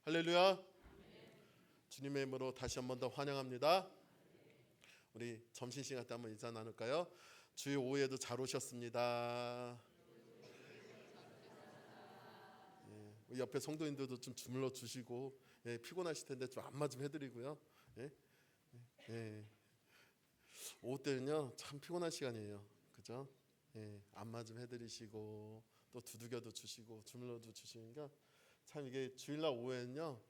할렐루야. 주님의 이름으로 다시 한 번 더 환영합니다. 우리 점심시간 때 한번 인사 나눌까요? 주일 오후에도 잘 오셨습니다. 우리 옆에 성도님들도 좀 주물러 주시고, 피곤하실 텐데 좀 안마 좀 해드리고요. 오후 때는요 참 피곤한 시간이에요, 그죠? 안마 좀 해드리시고 또 두들겨도 주시고 주물러도 주시니까 참 이게 주일날 오후에는요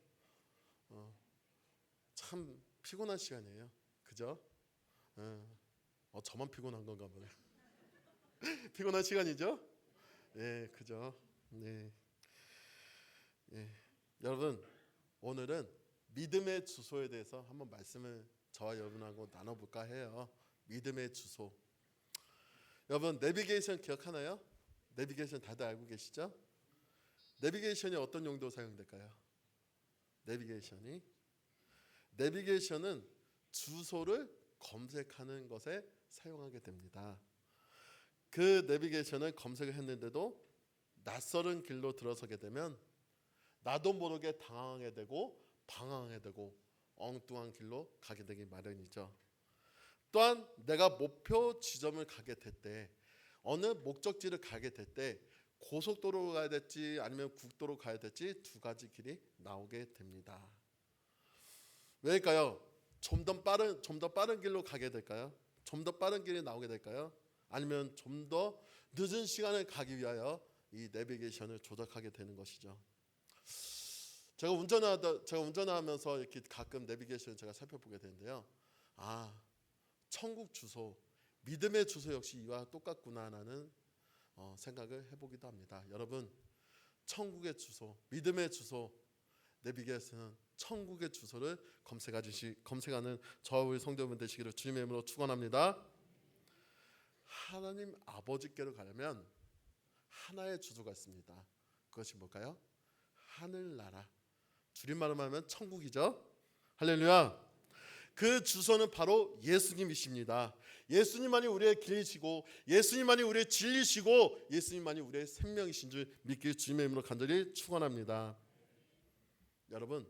참 피곤한 시간이에요, 그죠? 저만 피곤한 건가 보네. 피곤한 시간이죠? 그죠? 네. 여러분, 오늘은 믿음의 주소에 대해서 한번 말씀을 저와 여러분하고 나눠볼까 해요. 믿음의 주소. 여러분, 내비게이션 기억하나요? 내비게이션 다들 알고 계시죠? 내비게이션이 어떤 용도로 사용될까요? 내비게이션은 주소를 검색하는 것에 사용하게 됩니다. 그 내비게이션을 검색을 했는데도 낯설은 길로 들어서게 되면 나도 모르게 당황하게 되고 방황하게 되고 엉뚱한 길로 가게 되기 마련이죠. 또한 내가 목표 지점을 가게 될 때, 어느 목적지를 가게 될 때 고속도로로 가야 될지 아니면 국도로 가야 될지 두 가지 길이 나오게 됩니다. 왜일까요? 좀 더 빠른 길로 가게 될까요? 좀 더 빠른 길이 나오게 될까요? 아니면 좀 더 늦은 시간을 가기 위하여 이 내비게이션을 조작하게 되는 것이죠. 제가 운전하면서 이렇게 가끔 내비게이션을 제가 살펴보게 되는데요. 천국 주소, 믿음의 주소 역시 이와 똑같구나라는 생각을 해보기도 합니다. 여러분, 천국의 주소, 믿음의 주소, 내비게이션은 천국의 주소를 검색하는 저와 우리 성도분 되시기를 주님의 이름으로 축원합니다. 하나님 아버지께로 가려면 하나의 주소가 있습니다. 그것이 뭘까요? 하늘나라. 줄임말로 하면 천국이죠. 할렐루야. 그 주소는 바로 예수님이십니다. 예수님만이 우리의 길이시고 예수님만이 우리의 진리시고 예수님만이 우리의 생명이신 줄 믿기 주님의 이름으로 간절히 축원합니다. 여러분,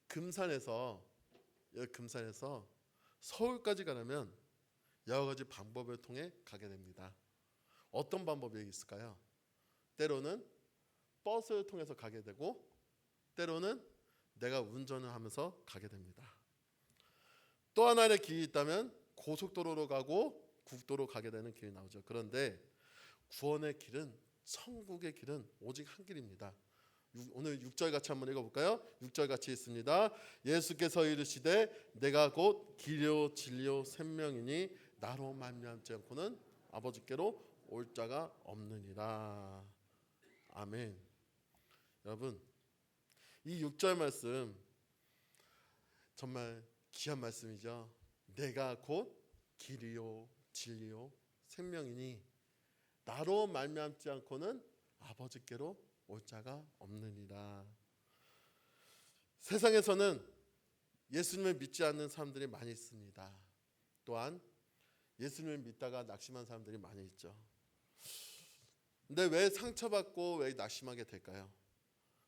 금산에서 서울까지 가려면 여러 가지 방법을 통해 가게 됩니다. 어떤 방법이 있을까요? 때로는 버스를 통해서 가게 되고 때로는 내가 운전을 하면서 가게 됩니다. 또 하나의 길이 있다면 고속도로로 가고 국도로 가게 되는 길이 나오죠. 그런데 구원의 길은, 천국의 길은 오직 한 길입니다. 오늘 6절 같이 한번 읽어볼까요? 6절 같이 있습니다. 예수께서 이르시되 내가 곧 길이요 진리요 생명이니 나로 말미암지 않고는 아버지께로 올 자가 없느니라. 아멘. 여러분, 이 6절 말씀 정말 귀한 말씀이죠. 내가 곧 길이요 진리요 생명이니 나로 말미암지 않고는 아버지께로 올 자가 없느니라. 세상에서는 예수님을 믿지 않는 사람들이 많이 있습니다. 또한 예수님을 믿다가 낙심한 사람들이 많이 있죠. 근데 왜 상처받고 왜 낙심하게 될까요?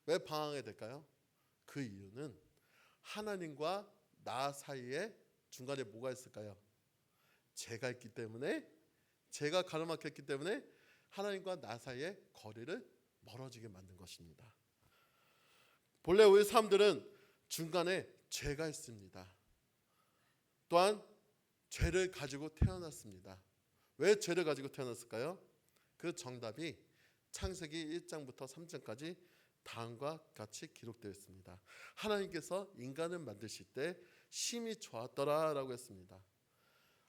왜 방황하게 될까요? 그 이유는 하나님과 나 사이에 중간에 뭐가 있을까요? 죄가 있기 때문에, 죄가 가로막혔기 때문에 하나님과 나 사이에 거리를 멀어지게 만든 것입니다. 본래 우리 사람들은 중간에 죄가 있습니다. 또한 죄를 가지고 태어났습니다. 왜 죄를 가지고 태어났을까요? 그 정답이 창세기 1장부터 3장까지 다음과 같이 기록되어 있습니다. 하나님께서 인간을 만드실 때 심히 좋았더라라고 했습니다.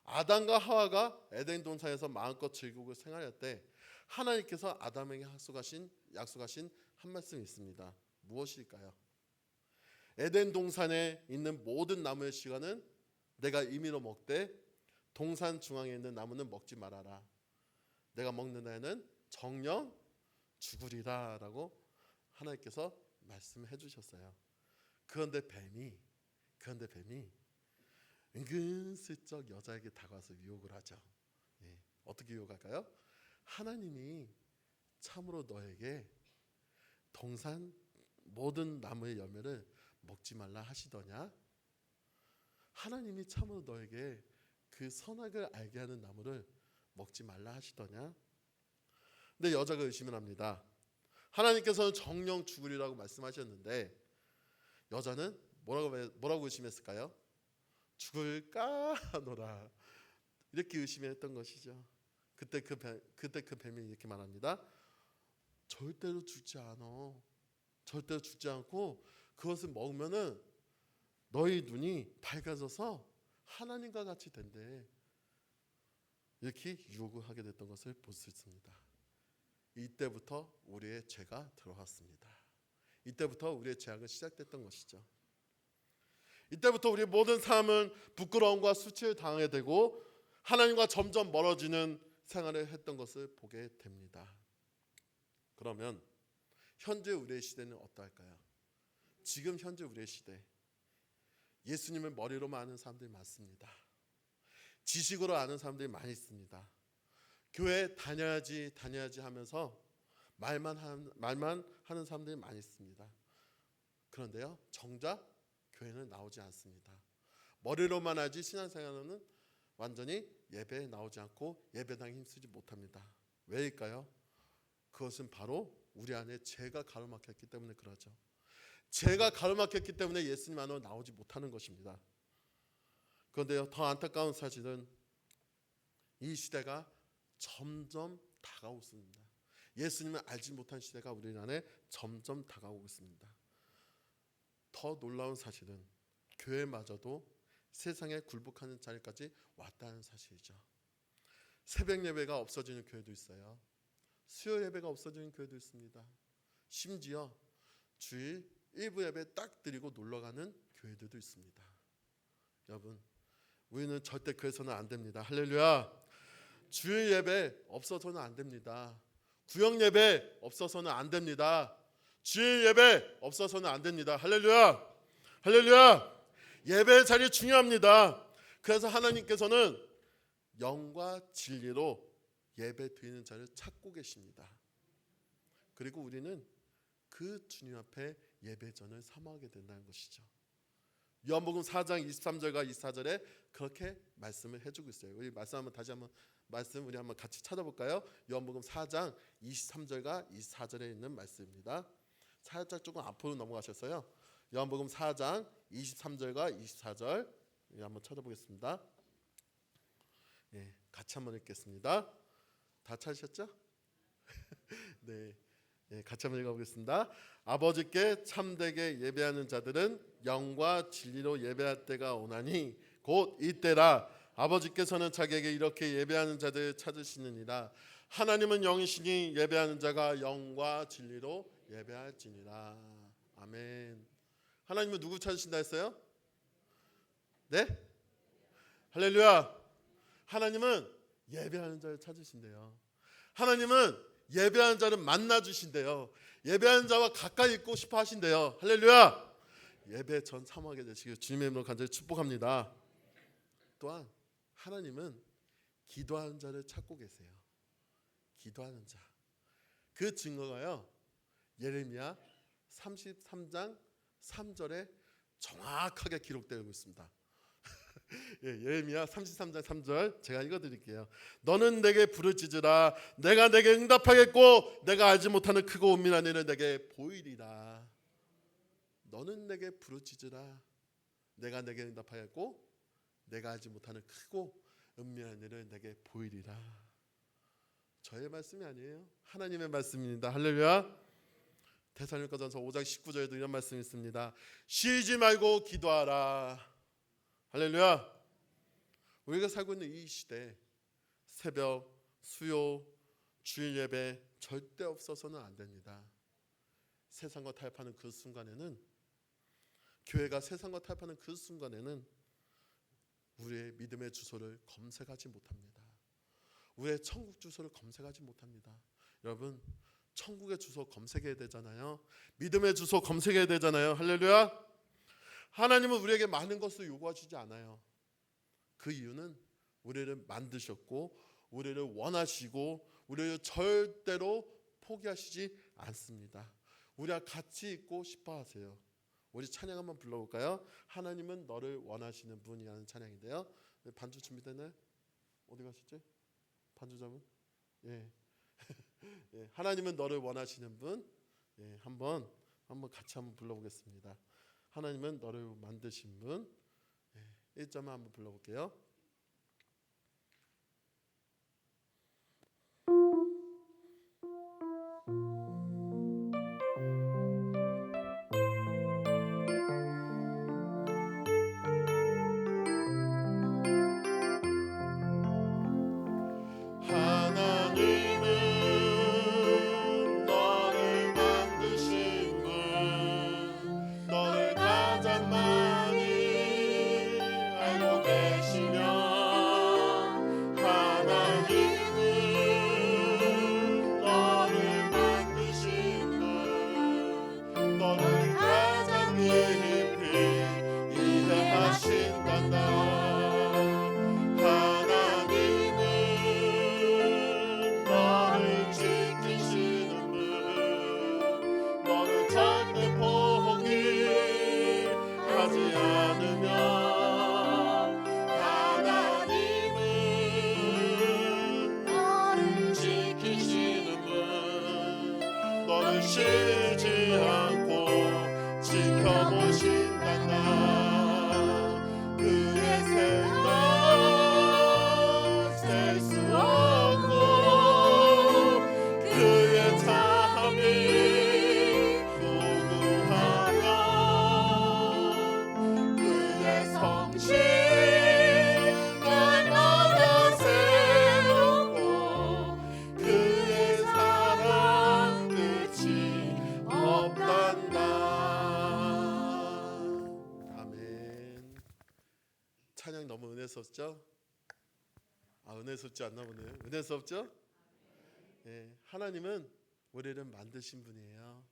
아담과 하와가 에덴 동산에서 마음껏 즐기고 생활할 때 하나님께서 아담에게 약속하신 한 말씀이 있습니다. 무엇일까요? 에덴 동산에 있는 모든 나무의 시간은 내가 임의로 먹되 동산 중앙에 있는 나무는 먹지 말아라. 내가 먹는 날에는 정령 죽으리라 라고 하나님께서 말씀해 주셨어요. 그런데 뱀이 은근슬쩍 여자에게 다가와서 유혹을 하죠. 어떻게 유혹할까요? 하나님이 참으로 너에게 동산 모든 나무의 열매를 먹지 말라 하시더냐? 하나님이 참으로 너에게 그 선악을 알게 하는 나무를 먹지 말라 하시더냐? 근데 여자가 의심을 합니다. 하나님께서는 정령 죽으리라고 말씀하셨는데 여자는 뭐라고 의심했을까요? 죽을까 하노라 이렇게 의심했던 것이죠. 그때 그 뱀이 이렇게 말합니다. 절대로 죽지 않아. 절대로 죽지 않고 그것을 먹으면은 너희 눈이 밝아져서 하나님과 같이 된대. 이렇게 유혹을 하게 됐던 것을 볼 수 있습니다. 이때부터 우리의 죄가 들어왔습니다. 이때부터 우리의 죄악은 시작됐던 것이죠. 이때부터 우리의 모든 삶은 부끄러움과 수치를 당하게 되고 하나님과 점점 멀어지는 생활을 했던 것을 보게 됩니다. 그러면 현재 우리의 시대는 어떠할까요? 지금 현재 우리의 시대 예수님을 머리로만 아는 사람들이 많습니다. 지식으로 아는 사람들이 많이 있습니다. 교회 다녀야지 하면서 말만 하는 사람들이 많이 있습니다. 그런데요, 정작 교회는 나오지 않습니다. 머리로만 하지 신앙생활은 완전히 예배에 나오지 않고 예배당에 힘쓰지 못합니다. 왜일까요? 그것은 바로 우리 안에 죄가 가로막혔기 때문에 그러죠. 죄가 가로막혔기 때문에 예수님 안으로 나오지 못하는 것입니다. 그런데요, 더 안타까운 사실은 이 시대가 점점 다가오고 있습니다. 예수님을 알지 못한 시대가 우리 안에 점점 다가오고 있습니다. 더 놀라운 사실은 교회마저도 세상에 굴복하는 자리까지 왔다는 사실이죠. 새벽 예배가 없어지는 교회도 있어요. 수요 예배가 없어지는 교회도 있습니다. 심지어 주일 일부 예배 딱 드리고 놀러가는 교회들도 있습니다. 여러분, 우리는 절대 그래서는 안 됩니다. 할렐루야. 주일 예배 없어서는 안 됩니다. 구역 예배 없어서는 안 됩니다. 주일 예배 없어서는 안 됩니다. 할렐루야. 할렐루야. 예배의 자리 중요합니다. 그래서 하나님께서는 영과 진리로 예배 드리는 자를 찾고 계십니다. 그리고 우리는 그 주님 앞에 예배전을 사모하게 된다는 것이죠. 요한복음 4장 23절과 24절에 그렇게 말씀을 해주고 있어요. 우리 말씀 한번 다시 한번 우리 한번 같이 찾아볼까요? 요한복음 4장 23절과 24절에 있는 말씀입니다. 살짝 조금 앞으로 넘어가셨어요. 요한복음 4장 23절과 24절 한번 찾아보겠습니다. 네, 같이 한번 읽겠습니다. 다 찾으셨죠? 네, 같이 한번 읽어보겠습니다. 아버지께 참되게 예배하는 자들은 영과 진리로 예배할 때가 오나니 곧 이때라. 아버지께서는 자기에게 이렇게 예배하는 자들 찾으시느니라. 하나님은 영이시니 예배하는 자가 영과 진리로 예배할지니라. 아멘. 하나님은 누구 찾으신다 했어요? 네? 할렐루야. 하나님은 예배하는 자를 찾으신대요. 하나님은 예배하는 자를 만나 주신대요. 예배하는 자와 가까이 있고 싶어 하신대요. 할렐루야. 예배 전 사모하게 되시길 주님의 이름으로 간절히 축복합니다. 또한 하나님은 기도하는 자를 찾고 계세요. 기도하는 자. 그 증거가요, 예레미야 33장 3절에 정확하게 기록되고 있습니다. 예레미야 33장 3절 제가 읽어드릴게요. 너는 내게 부르짖으라. 내가 내게 응답하겠고 내가 알지 못하는 크고 은밀한 일을 내게 보이리라. 너는 내게 부르짖으라. 내가 내게 응답하겠고 내가 알지 못하는 크고 은밀한 일을 내게 보이리라. 저의 말씀이 아니에요. 하나님의 말씀입니다. 할렐루야. 데살로니가전서 5장 19절에도 이런 말씀이 있습니다. 쉬지 말고 기도하라. 할렐루야. 우리가 살고 있는 이 시대 새벽, 수요, 주일 예배 절대 없어서는 안 됩니다. 세상과 타협하는 그 순간에는, 교회가 세상과 타협하는 그 순간에는 우리의 믿음의 주소를 검색하지 못합니다. 우리의 천국 주소를 검색하지 못합니다. 여러분, 천국의 주소 검색해야 되잖아요. 믿음의 주소 검색해야 되잖아요. 할렐루야. 하나님은 우리에게 많은 것을 요구하시지 않아요. 그 이유는 우리를 만드셨고 우리를 원하시고 우리를 절대로 포기하시지 않습니다. 우리와 같이 있고 싶어 하세요. 우리 찬양 한번 불러볼까요? 하나님은 너를 원하시는 분이라는 찬양인데요. 반주 준비되나요? 어디 가셨지? 반주자분? 예. 예. 하나님은 너를 원하시는 분. 예. 한번 같이 한번 불러보겠습니다. 하나님은 너를 만드신 분. 예. 1절만 한번 불러볼게요. 쉬지 않고 지켜보신단다. 그의 생각 셀 수 없고 그의 참이 무궁하며 그의 성실 날마다 새롭고 그의 사랑 끝이 없단다. 아멘. 찬양 너무 은혜스럽죠? 은혜스럽지 않나 보네요. 은혜스럽죠? 네, 하나님은 우리를 만드신 분이에요.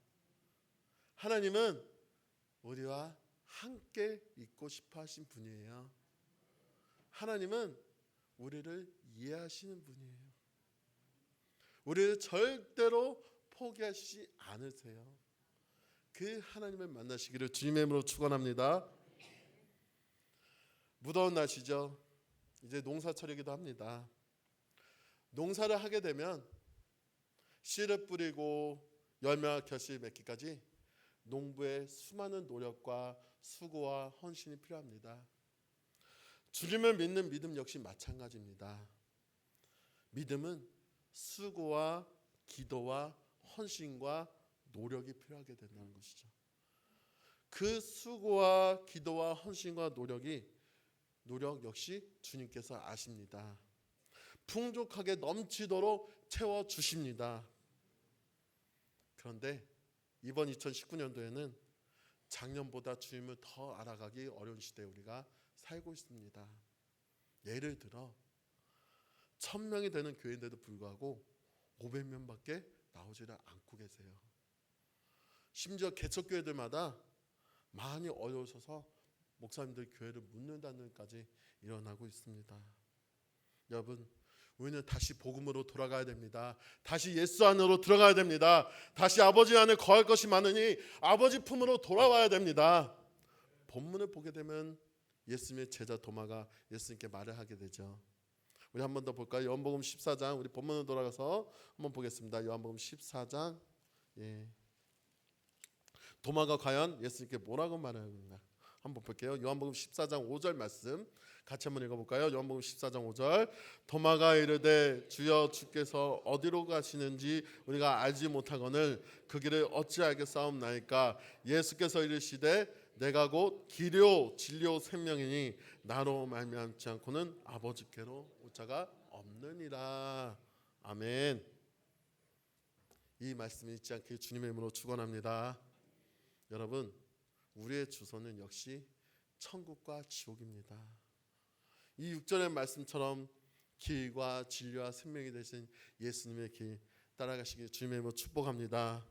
하나님은 우리와 함께 있고 싶어 하신 분이에요. 하나님은 우리를 이해하시는 분이에요. 우리를 절대로 포기하시지 않으세요. 그 하나님을 만나시기를 주님의 이름으로 축원합니다. 무더운 날씨죠. 이제 농사철이기도 합니다. 농사를 하게 되면 씨를 뿌리고 열매와 결실을 맺기까지 농부의 수많은 노력과 수고와 헌신이 필요합니다. 주님을 믿는 믿음 역시 마찬가지입니다. 믿음은 수고와 기도와 헌신과 노력이 필요하게 된다는 것이죠. 그 수고와 기도와 헌신과 노력 역시 주님께서 아십니다. 풍족하게 넘치도록 채워주십니다. 그런데 이번 2019년도에는 작년보다 주님을 더 알아가기 어려운 시대에 우리가 살고 있습니다. 예를 들어 1000명이 되는 교회인데도 불구하고 500명밖에 나오지를 않고 계세요. 심지어 개척교회들마다 많이 어려우셔서 목사님들 교회를 묻는다는 까지 일어나고 있습니다. 여러분, 우리는 다시 복음으로 돌아가야 됩니다. 다시 예수 안으로 들어가야 됩니다. 다시 아버지 안에 거할 것이 많으니 아버지 품으로 돌아와야 됩니다. 본문을 보게 되면 예수님의 제자 도마가 예수님께 말을 하게 되죠. 우리 한 번 더 볼까요? 요한복음 14장, 우리 본문으로 돌아가서 한번 보겠습니다. 요한복음 14장. 예. 도마가 과연 예수님께 뭐라고 말하는가? 한번 볼게요. 요한복음 14장 5절 말씀 같이 한번 읽어볼까요? 요한복음 14장 5절. 도마가 이르되 주여 주께서 어디로 가시는지 우리가 알지 못하거늘 그 길을 어찌 알겠사옵나이까. 예수께서 이르시되 내가 곧 길이요 진리요 생명이니 나로 말미암지 않고는 아버지께로 올 자가 없느니라. 아멘. 이 말씀이 잊지 않게 주님의 이름으로 축원합니다. 여러분, 우리의 주소는 역시 천국과 지옥입니다. 이 6절의 말씀처럼 길과 진리와 생명이 되신 예수님의 길 따라가시길 주님의 이름으로 축복합니다.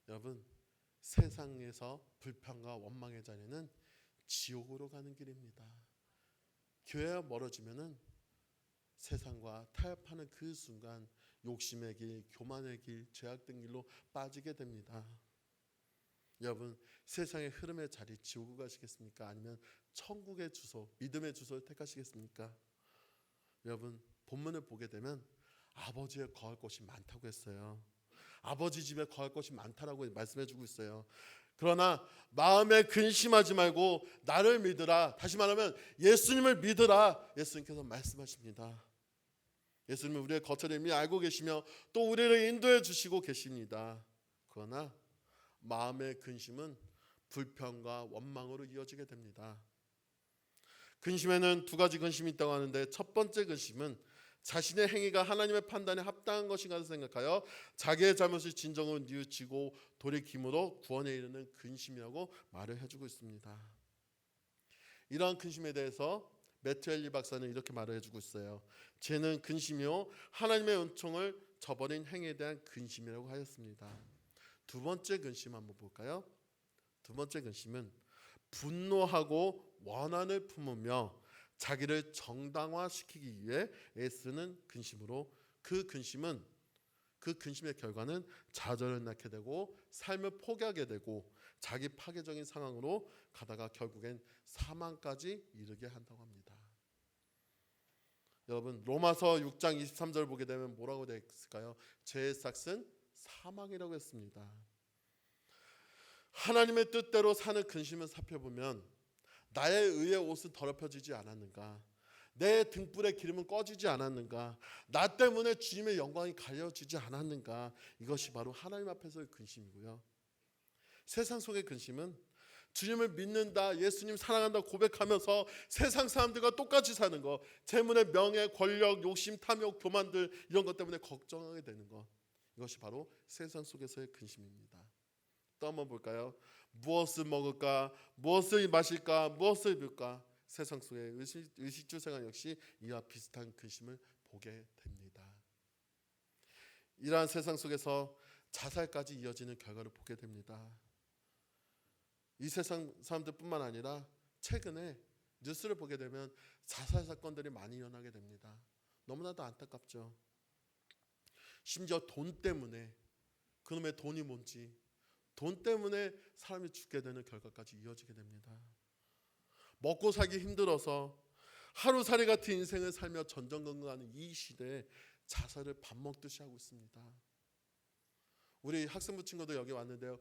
여러분, 세상에서 불평과 원망의 자리는 지옥으로 가는 길입니다. 교회와 멀어지면은 세상과 타협하는 그 순간 욕심의 길, 교만의 길, 죄악 등 길로 빠지게 됩니다. 여러분, 세상의 흐름의 자리 지우고 가시겠습니까? 아니면 천국의 주소, 믿음의 주소를 택하시겠습니까? 여러분, 본문을 보게 되면 아버지의 거할 곳이 많다고 했어요. 아버지 집에 거할 곳이 많다라고 말씀해주고 있어요. 그러나 마음에 근심하지 말고 나를 믿으라. 다시 말하면 예수님을 믿으라. 예수님께서 말씀하십니다. 예수님은 우리의 거처를 이미 알고 계시며 또 우리를 인도해 주시고 계십니다. 그러나 마음의 근심은 불평과 원망으로 이어지게 됩니다. 근심에는 두 가지 근심이 있다고 하는데, 첫 번째 근심은 자신의 행위가 하나님의 판단에 합당한 것인가 생각하여 자기의 잘못을 진정으로 뉘우치고 돌이킴으로 구원에 이르는 근심이라고 말을 해주고 있습니다. 이러한 근심에 대해서 매튜 헨리 박사는 이렇게 말을 해주고 있어요. 죄는 근심이요 하나님의 은총을 저버린 행위에 대한 근심이라고 하였습니다. 두 번째 근심 한번 볼까요? 두 번째 근심은 분노하고 원한을 품으며 자기를 정당화시키기 위해 애쓰는 근심으로, 그 근심의 결과는 좌절을 낳게 되고 삶을 포기하게 되고 자기 파괴적인 상황으로 가다가 결국엔 사망까지 이르게 한다고 합니다. 여러분, 로마서 6장 23절 보게 되면 뭐라고 되어 있을까요? 죄의 삭은 사망이라고 했습니다. 하나님의 뜻대로 사는 근심을 살펴보면 나의 의의 옷은 더럽혀지지 않았는가? 내 등불의 기름은 꺼지지 않았는가? 나 때문에 주님의 영광이 가려지지 않았는가? 이것이 바로 하나님 앞에서의 근심이고요. 세상 속의 근심은 주님을 믿는다, 예수님 사랑한다 고백하면서 세상 사람들과 똑같이 사는 것, 재물의 명예, 권력, 욕심, 탐욕, 교만들 이런 것 때문에 걱정하게 되는 것, 이것이 바로 세상 속에서의 근심입니다. 또 한번 볼까요? 무엇을 먹을까? 무엇을 마실까? 무엇을 입을까? 세상 속의 의식주 생활 역시 이와 비슷한 근심을 보게 됩니다. 이러한 세상 속에서 자살까지 이어지는 결과를 보게 됩니다. 이 세상 사람들뿐만 아니라 최근에 뉴스를 보게 되면 자살 사건들이 많이 일어나게 됩니다. 너무나도 안타깝죠. 심지어 돈 때문에, 그놈의 돈이 뭔지, 돈 때문에 사람이 죽게 되는 결과까지 이어지게 됩니다. 먹고 살기 힘들어서 하루살이 같은 인생을 살며 전전긍긍하는 이 시대에 자살을 밥 먹듯이 하고 있습니다. 우리 학생부 친구도 여기 왔는데요,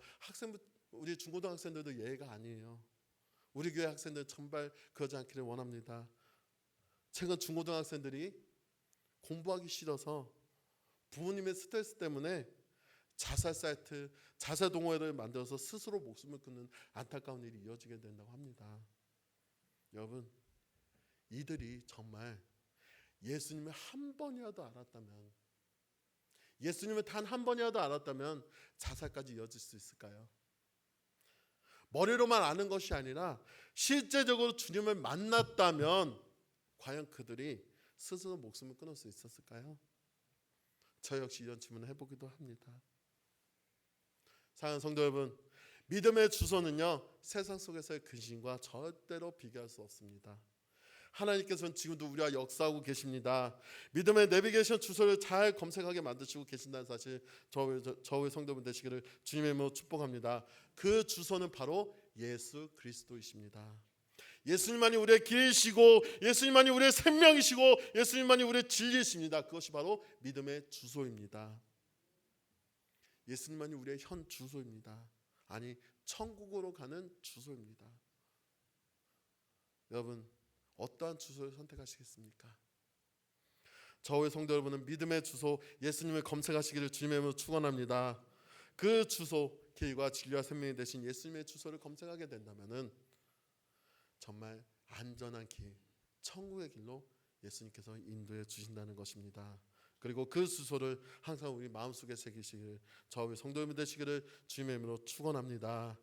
우리 중고등학생들도 예외가 아니에요. 우리 교회 학생들 정말 그러지 않기를 원합니다. 최근 중고등학생들이 공부하기 싫어서 부모님의 스트레스 때문에 자살 사이트, 자살 동호회를 만들어서 스스로 목숨을 끊는 안타까운 일이 이어지게 된다고 합니다. 여러분, 이들이 정말 예수님을 한 번이라도 알았다면, 예수님을 단 한 번이라도 알았다면 자살까지 이어질 수 있을까요? 머리로만 아는 것이 아니라 실제적으로 주님을 만났다면 과연 그들이 스스로 목숨을 끊을 수 있었을까요? 저 역시 이런 질문을 해보기도 합니다. 사랑하는 성도 여러분, 믿음의 주소는요, 세상 속에서의 근심과 절대로 비교할 수 없습니다. 하나님께서는 지금도 우리와 역사하고 계십니다. 믿음의 내비게이션 주소를 잘 검색하게 만드시고 계신다는 사실, 저의 성도분 되시기를 주님의 이름으로 축복합니다. 그 주소는 바로 예수 그리스도이십니다. 예수님만이 우리의 길이시고, 예수님만이 우리의 생명이시고, 예수님만이 우리의 진리이십니다. 그것이 바로 믿음의 주소입니다. 예수님만이 우리의 현 주소입니다. 아니, 천국으로 가는 주소입니다. 여러분, 어떠한 주소를 선택하시겠습니까? 저의 성도 여러분은 믿음의 주소 예수님을 검색하시기를 주님의 이름으로 축원합니다. 그 주소, 길과 진리와 생명이 되신 예수님의 주소를 검색하게 된다면은 정말 안전한 길, 천국의 길로 예수님께서 인도해 주신다는 것입니다. 그리고 그 주소를 항상 우리 마음속에 새기시기를, 저의 성도 여러분 되시기를 주님의 이름으로 축원합니다.